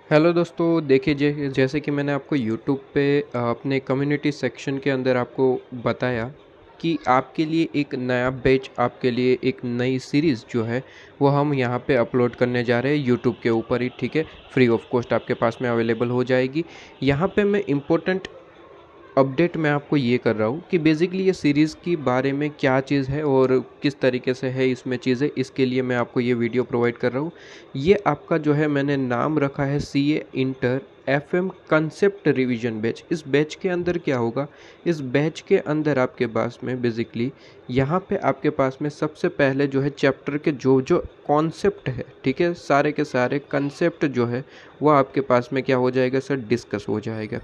Hello दोस्तों, देखिए जैसे कि मैंने आपको यूट्यूब पे अपने कम्युनिटी सेक्शन के अंदर आपको बताया कि आपके लिए एक नया बैच, आपके लिए एक नई सीरीज़ जो है वो हम यहाँ पे अपलोड करने जा रहे हैं यूट्यूब के ऊपर ही। ठीक है, फ्री ऑफ कॉस्ट आपके पास में अवेलेबल हो जाएगी। यहाँ पे मैं इम्पोर्टेंट अपडेट मैं आपको ये कर रहा हूँ कि बेसिकली ये सीरीज़ की बारे में क्या चीज़ है और किस तरीके से है इसमें चीज़ें, इसके लिए मैं आपको ये वीडियो प्रोवाइड कर रहा हूँ। ये आपका जो है मैंने नाम रखा है CA inter FM concept revision batch. इस बैच के अंदर क्या होगा, इस बैच के अंदर आपके पास में बेसिकली यहाँ पे आपके पास में सबसे पहले जो है चैप्टर के जो जो कॉन्सेप्ट है, ठीक है, सारे के सारे कंसेप्ट जो है वो आपके पास में क्या हो जाएगा सर, डिस्कस हो जाएगा।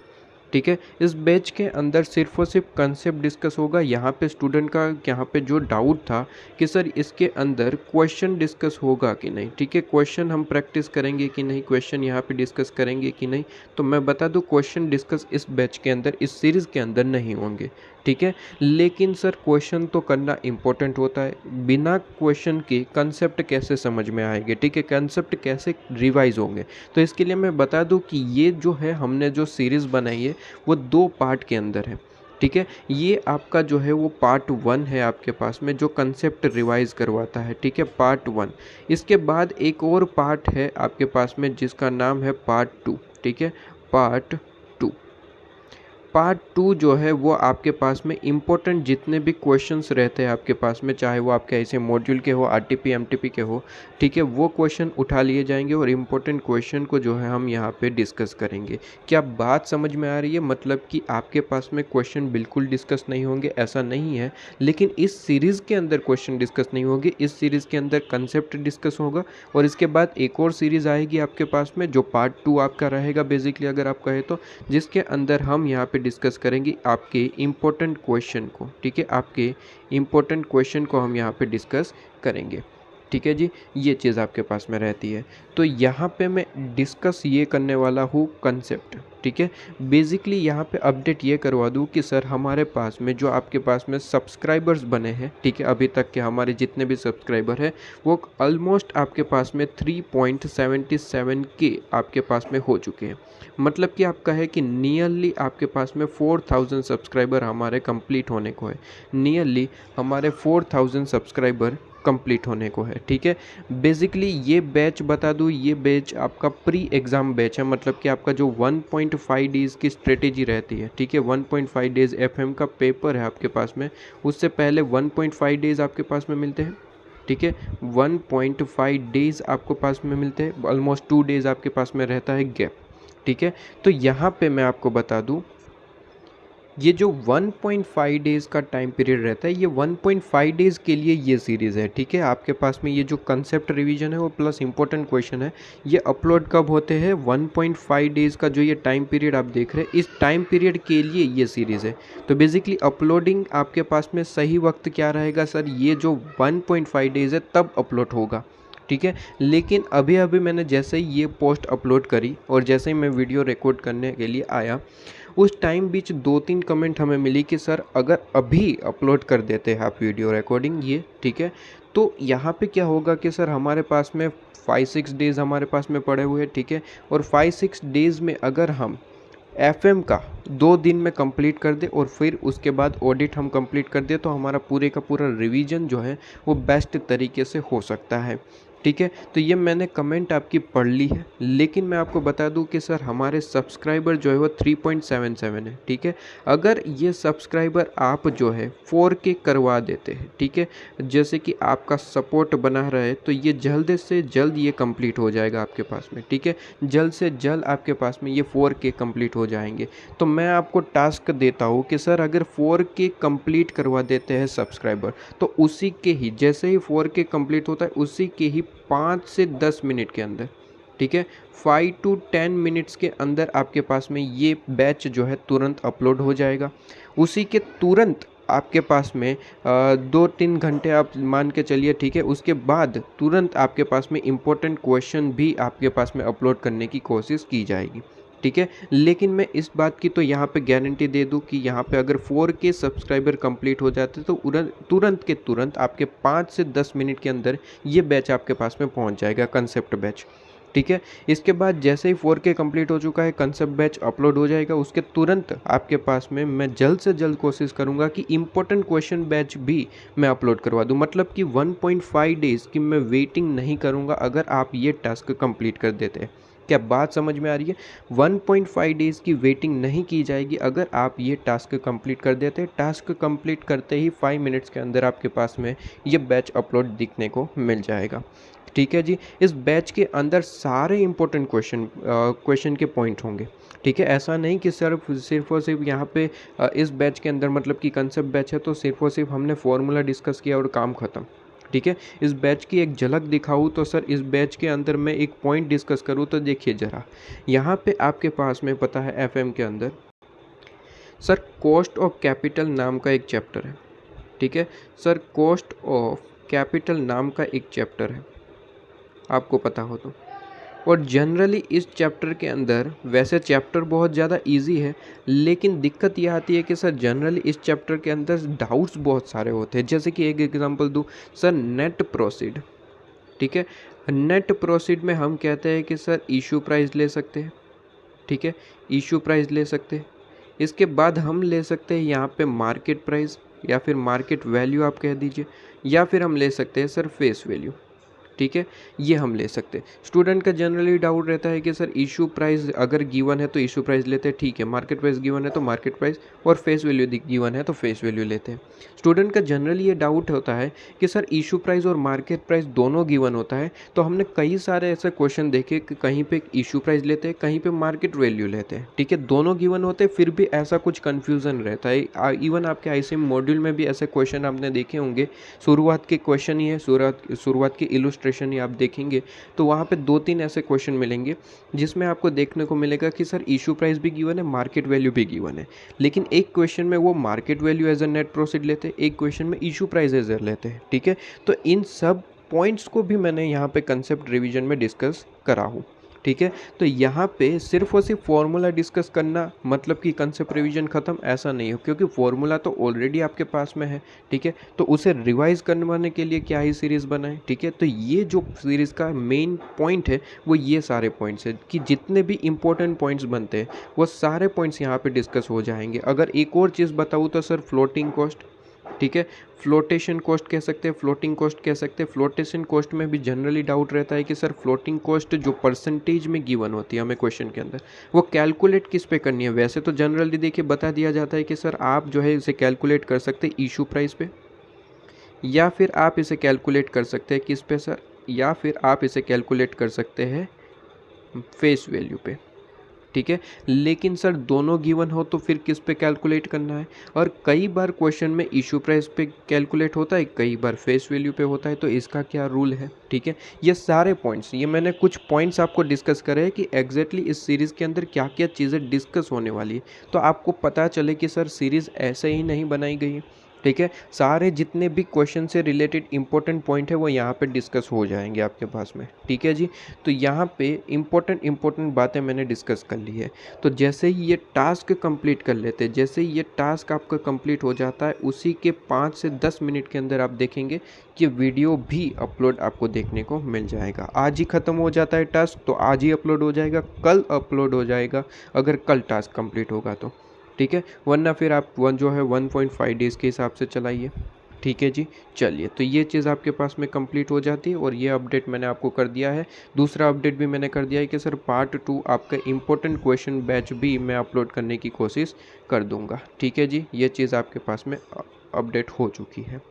ठीक है, इस बैच के अंदर सिर्फ और सिर्फ कंसेप्ट डिस्कस होगा। यहाँ पे स्टूडेंट का यहाँ पे जो डाउट था कि सर इसके अंदर क्वेश्चन डिस्कस होगा कि नहीं, ठीक है, क्वेश्चन हम प्रैक्टिस करेंगे कि नहीं, क्वेश्चन यहाँ पे डिस्कस करेंगे कि नहीं, तो मैं बता दूँ क्वेश्चन डिस्कस इस बैच के अंदर, इस सीरीज़ के अंदर नहीं होंगे। ठीक है, लेकिन सर क्वेश्चन तो करना इम्पोर्टेंट होता है। बिना क्वेश्चन के कंसेप्ट कैसे समझ में आएंगे, ठीक है, कंसेप्ट कैसे रिवाइज होंगे। तो इसके लिए मैं बता दूं कि ये जो है हमने जो सीरीज़ बनाई है वो 2 पार्ट के अंदर है। ठीक है, ये आपका जो है वो पार्ट 1 है आपके पास में, जो कंसेप्ट रिवाइज करवाता है। ठीक है, पार्ट 1। इसके बाद एक और पार्ट है आपके पास में जिसका नाम है पार्ट 2। ठीक है, पार्ट 2। पार्ट 2 जो है वो आपके पास में इम्पोर्टेंट जितने भी क्वेश्चंस रहते हैं आपके पास में, चाहे वो आपके ऐसे मॉड्यूल के हो, आरटीपी एमटीपी के हो, ठीक है, वो क्वेश्चन उठा लिए जाएंगे और इम्पोर्टेंट क्वेश्चन को जो है हम यहाँ पे डिस्कस करेंगे। क्या बात समझ में आ रही है? मतलब कि आपके पास में क्वेश्चन बिल्कुल डिस्कस नहीं होंगे ऐसा नहीं है, लेकिन इस सीरीज़ के अंदर क्वेश्चन डिस्कस नहीं होंगे। इस सीरीज़ के अंदर कंसेप्ट डिस्कस होगा और इसके बाद एक और सीरीज़ आएगी आपके पास में जो पार्ट 2 आपका रहेगा बेसिकली, अगर आप कहें तो, जिसके अंदर हम यहाँ पे डिस्कस करेंगे आपके इम्पोर्टेंट क्वेश्चन को। ठीक है, आपके इम्पोर्टेंट क्वेश्चन को हम यहाँ पे डिस्कस करेंगे। ठीक है जी, ये चीज़ आपके पास में रहती है। तो यहाँ पे मैं डिस्कस ये करने वाला हूँ कंसेप्ट। ठीक है, बेसिकली यहाँ पे अपडेट ये करवा दूँ कि सर हमारे पास में जो आपके पास में सब्सक्राइबर्स बने हैं, ठीक है, अभी तक के हमारे जितने भी सब्सक्राइबर हैं वो ऑलमोस्ट आपके पास में 3.77 के आपके पास में हो चुके हैं। मतलब कि आपका है कि नियरली आपके पास में 4000 सब्सक्राइबर हमारे कंप्लीट होने को है। नियरली हमारे 4000 सब्सक्राइबर कंप्लीट होने को है। ठीक है, बेसिकली ये बैच बता दूँ, ये बैच आपका प्री एग्ज़ाम बैच है। मतलब कि आपका जो 1.5 डेज़ की स्ट्रेटेजी रहती है, ठीक है, 1.5 डेज़ एफएम का पेपर है आपके पास में, उससे पहले 1.5 डेज़ आपके पास में मिलते हैं। ठीक है, 1.5 डेज़ आपको पास में मिलते हैं, ऑलमोस्ट 2 डेज़ आपके पास में रहता है गैप। ठीक है, तो यहाँ पे मैं आपको बता दूँ, ये जो 1.5 डेज़ का टाइम पीरियड रहता है, ये 1.5 डेज़ के लिए ये सीरीज़ है। ठीक है, आपके पास में ये जो कंसेप्ट रिवीजन है वो प्लस इंपॉर्टेंट क्वेश्चन है, ये अपलोड कब होते हैं, 1.5 डेज़ का जो ये टाइम पीरियड आप देख रहे हैं, इस टाइम पीरियड के लिए ये सीरीज़ है। तो बेसिकली अपलोडिंग आपके पास में सही वक्त क्या रहेगा सर, ये जो 1.5 डेज़ है तब अपलोड होगा। ठीक है, लेकिन अभी अभी मैंने जैसे ही ये पोस्ट अपलोड करी और जैसे ही मैं वीडियो रिकॉर्ड करने के लिए आया, उस टाइम बीच 2-3 कमेंट हमें मिली कि सर अगर अभी अपलोड कर देते हैं आप वीडियो रिकॉर्डिंग ये, ठीक है, तो यहाँ पे क्या होगा कि सर हमारे पास में 5-6 डेज़ हमारे पास में पड़े हुए हैं। ठीक है, और 5-6 डेज़ में अगर हम एफएम का 2 दिन में कंप्लीट कर दे और फिर उसके बाद ऑडिट हम कंप्लीट कर दे, तो हमारा पूरे का पूरा रिवीजन जो है वो बेस्ट तरीके से हो सकता है। ठीक है, तो ये मैंने कमेंट आपकी पढ़ ली है, लेकिन मैं आपको बता दूं कि सर हमारे सब्सक्राइबर जो है वो 3.77 है। ठीक है, अगर ये सब्सक्राइबर आप जो है 4K करवा देते हैं, ठीक है, जैसे कि आपका सपोर्ट बना रहे, तो ये जल्द से जल्द ये कंप्लीट हो जाएगा आपके पास में। ठीक है, जल्द से जल्द आपके पास में ये 4K कंप्लीट हो जाएंगे। तो मैं आपको टास्क देता हूँ कि सर अगर 4K कंप्लीट करवा देते हैं सब्सक्राइबर, तो उसी के ही जैसे ही 4K कंप्लीट होता है उसी के ही 5 से 10 मिनट के अंदर, ठीक है, 5 to 10 मिनट्स के अंदर आपके पास में ये बैच जो है तुरंत अपलोड हो जाएगा। उसी के तुरंत आपके पास में 2-3 घंटे आप मान के चलिए, ठीक है, उसके बाद तुरंत आपके पास में इम्पोर्टेंट क्वेश्चन भी आपके पास में अपलोड करने की कोशिश की जाएगी। ठीक है, लेकिन मैं इस बात की तो यहाँ पे गारंटी दे दूँ कि यहाँ पे अगर 4K सब्सक्राइबर कंप्लीट हो जाते तो तुरंत के तुरंत आपके 5 से 10 मिनट के अंदर ये बैच आपके पास में पहुँच जाएगा, कंसेप्ट बैच। ठीक है। इसके बाद जैसे ही 4K कंप्लीट हो चुका है, कंसेप्ट बैच अपलोड हो जाएगा, उसके तुरंत आपके पास में मैं जल्द से जल्द कोशिश करूँगा कि इम्पोर्टेंट क्वेश्चन बैच भी मैं अपलोड करवा दूँ। मतलब कि 1.5 डेज़ की मैं वेटिंग नहीं करूँगा अगर आप ये टास्क कंप्लीट कर देते हैं। क्या बात समझ में आ रही है? 1.5 डेज़ की वेटिंग नहीं की जाएगी अगर आप ये टास्क कंप्लीट कर देते हैं। टास्क कंप्लीट करते ही 5 मिनट्स के अंदर आपके पास में ये बैच अपलोड दिखने को मिल जाएगा। ठीक है जी। इस बैच के अंदर सारे इंपॉर्टेंट क्वेश्चन के पॉइंट होंगे। ठीक है, ऐसा नहीं कि सिर्फ और सिर्फ यहाँ पे इस बैच के अंदर मतलब कि कंसेप्ट बैच है तो सिर्फ और सिर्फ हमने फॉर्मूला डिस्कस किया और काम ख़त्म। ठीक है, इस बैच की एक झलक दिखाऊँ तो सर इस बैच के अंदर मैं एक पॉइंट डिस्कस करूँ तो देखिए ज़रा, यहाँ पे आपके पास में पता है एफएम के अंदर सर कॉस्ट ऑफ कैपिटल नाम का एक चैप्टर है। ठीक है सर, कॉस्ट ऑफ कैपिटल नाम का एक चैप्टर है, आपको पता हो तो। और जनरली इस चैप्टर के अंदर वैसे चैप्टर बहुत ज़्यादा इजी है, लेकिन दिक्कत ये आती है कि सर जनरली इस चैप्टर के अंदर डाउट्स बहुत सारे होते हैं। जैसे कि एक एग्जांपल दूँ सर, नेट प्रोसीड। ठीक है, नेट प्रोसीड में हम कहते हैं कि सर इशू प्राइस ले सकते हैं। ठीक है, इशू प्राइस ले सकते हैं। इसके बाद हम ले सकते हैं यहाँ पे मार्केट प्राइस या फिर मार्केट वैल्यू आप कह दीजिए, या फिर हम ले सकते हैं सर फेस वैल्यू। ठीक है, ये हम ले सकते हैं। स्टूडेंट का जनरली डाउट रहता है कि सर इशू प्राइस अगर गिवन है तो इशू प्राइस लेते हैं, ठीक है, मार्केट प्राइस गिवन है तो मार्केट प्राइस, और फेस वैल्यू गिवन है तो फेस वैल्यू लेते हैं। स्टूडेंट का जनरली ये डाउट होता है कि सर इशू प्राइस और मार्केट प्राइस दोनों गिवन होता है, तो हमने कई सारे ऐसे क्वेश्चन देखे कि कहीं पे इशू प्राइस लेते हैं, कहीं पे मार्केट वैल्यू लेते हैं। ठीक है, दोनों गिवन होते हैं, फिर भी ऐसा कुछ कन्फ्यूज़न रहता है। इवन आपके आईसीएम मॉड्यूल में भी ऐसे क्वेश्चन आपने देखे होंगे। शुरुआत के क्वेश्चन ही है, शुरुआत के इलस्ट्रेशन ही आप देखेंगे तो वहाँ पे 2-3 ऐसे क्वेश्चन मिलेंगे जिसमें आपको देखने को मिलेगा कि सर इशू प्राइस भी गिवन है, मार्केट वैल्यू भी गिवन है, लेकिन एक क्वेश्चन में वो market value as a net proceed लेते हैं, एक क्वेश्चन में इशू प्राइस एज अ लेते हैं। ठीक है, तो इन सब पॉइंट्स को भी मैंने यहाँ पे कंसेप्ट रिवीजन में डिस्कस करा हूँ। ठीक है, तो यहाँ पे सिर्फ और सिर्फ फॉर्मूला डिस्कस करना मतलब कि कंसेप्ट रिवीजन ख़त्म, ऐसा नहीं हो, क्योंकि फॉर्मूला तो ऑलरेडी आपके पास में है। ठीक है, तो उसे रिवाइज करवाने के लिए क्या ही सीरीज़ बनाएं। ठीक है, तो ये जो सीरीज़ का मेन पॉइंट है वो ये सारे पॉइंट्स हैं कि जितने भी इंपॉर्टेंट पॉइंट्स बनते हैं वो सारे पॉइंट्स यहाँ पे डिस्कस हो जाएंगे। अगर एक और चीज़ बताऊँ तो सर फ्लोटिंग कॉस्ट, ठीक है, फ्लोटेशन कॉस्ट कह सकते हैं, फ्लोटिंग कॉस्ट कह सकते हैं। फ्लोटेशन कॉस्ट में भी जनरली डाउट रहता है कि सर फ्लोटिंग कॉस्ट जो परसेंटेज में गिवन होती है हमें क्वेश्चन के अंदर, वो कैलकुलेट किस पे करनी है। वैसे तो जनरली देखिए बता दिया जाता है कि सर आप जो है इसे कैलकुलेट कर सकते हैं इशू प्राइस पे, या फिर आप इसे कैलकुलेट कर सकते हैं किस पे सर, या फिर आप इसे कैलकुलेट कर सकते हैं फेस वैल्यू पे। ठीक है, लेकिन सर दोनों गिवन हो तो फिर किस पे कैलकुलेट करना है। और कई बार क्वेश्चन में इशू प्राइस पे कैलकुलेट होता है, कई बार फेस वैल्यू पे होता है, तो इसका क्या रूल है। ठीक है, ये सारे पॉइंट्स, ये मैंने कुछ पॉइंट्स आपको डिस्कस करे हैं कि एग्जैक्टली इस सीरीज़ के अंदर क्या क्या चीज़ें डिस्कस होने वाली है, तो आपको पता चले कि सर सीरीज़ ऐसे ही नहीं बनाई गई है। ठीक है, सारे जितने भी क्वेश्चन से रिलेटेड इंपॉर्टेंट पॉइंट है वो यहाँ पे डिस्कस हो जाएंगे आपके पास में। ठीक है जी, तो यहाँ पे इंपॉर्टेंट बातें मैंने डिस्कस कर ली है। तो जैसे ही ये टास्क कंप्लीट कर लेते हैं, जैसे ही ये टास्क आपका कंप्लीट हो जाता है, उसी के 5 से 10 मिनट के अंदर आप देखेंगे कि वीडियो भी अपलोड आपको देखने को मिल जाएगा। आज ही ख़त्म हो जाता है टास्क तो आज ही अपलोड हो जाएगा, कल अपलोड हो जाएगा अगर कल टास्क कंप्लीट होगा तो। ठीक है, वरना फिर आप जो है 1.5 डेज़ के हिसाब से चलाइए। ठीक है जी, चलिए, तो ये चीज़ आपके पास में कंप्लीट हो जाती है और ये अपडेट मैंने आपको कर दिया है। दूसरा अपडेट भी मैंने कर दिया है कि सर पार्ट 2 आपका इम्पोर्टेंट क्वेश्चन बैच भी मैं अपलोड करने की कोशिश कर दूंगा। ठीक है जी, ये चीज़ आपके पास में अपडेट हो चुकी है।